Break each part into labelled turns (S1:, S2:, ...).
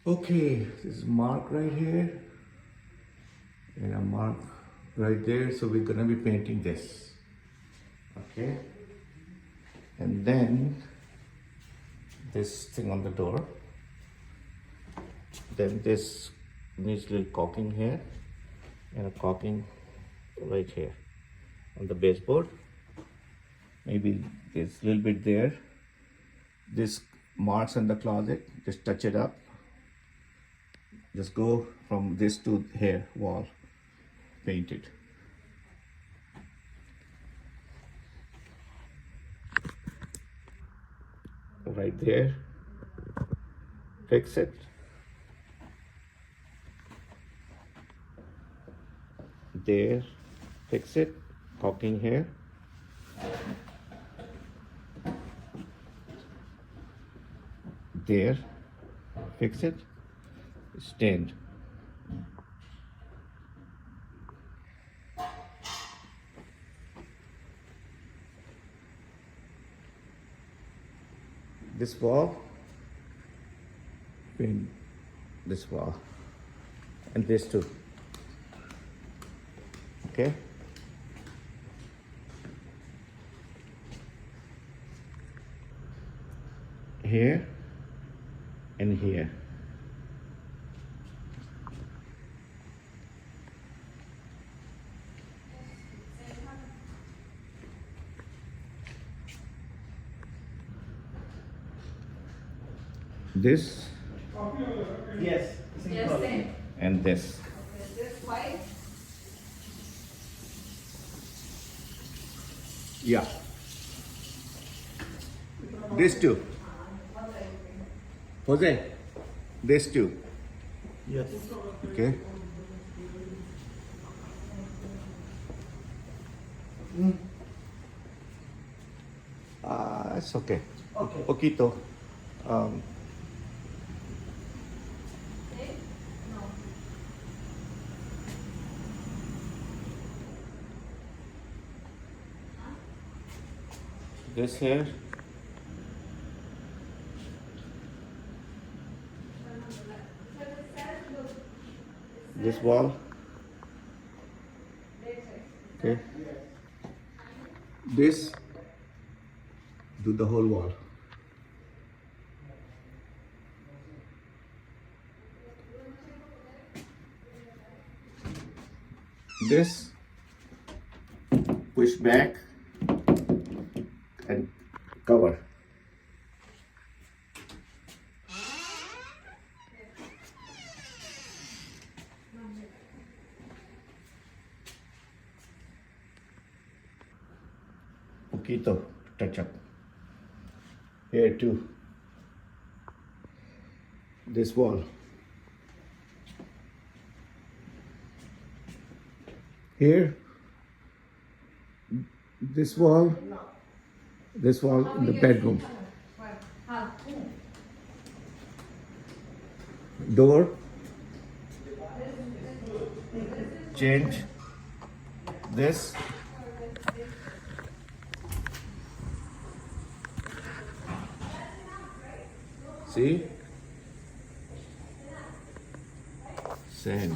S1: Okay, this is mark right here and a mark right there. So we're gonna be painting this. Okay. And then this thing on the door. Then this needs little caulking here and a caulking right here on the baseboard. Maybe there's a little bit there. This marks on the closet, just touch it up. Just go from this to here, wall, paint it. Right there, fix it. There, fix it, caulking here. There, fix it, stand. This wall, paint this wall, and this too. Okay. Here and here. This
S2: Yes.
S3: Yes, same.
S1: and this.
S3: Is this white?
S1: Yeah. This too. Jose, this too.
S2: Yes.
S1: Okay. It's okay.
S2: Okay.
S1: Poquito. This here. This wall. Okay. This. Do the whole wall. This. Push back and cover. Poquito touch up. Here too. This wall. Here. This wall. This wall in the bedroom. Door. Change. This. See? Sand.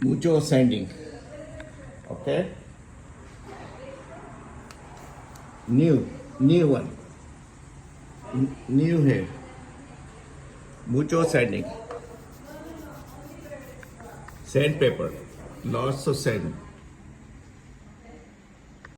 S1: Mucho sanding. Okay? New one. New here. Mucho sanding. Sandpaper. Lots of sand.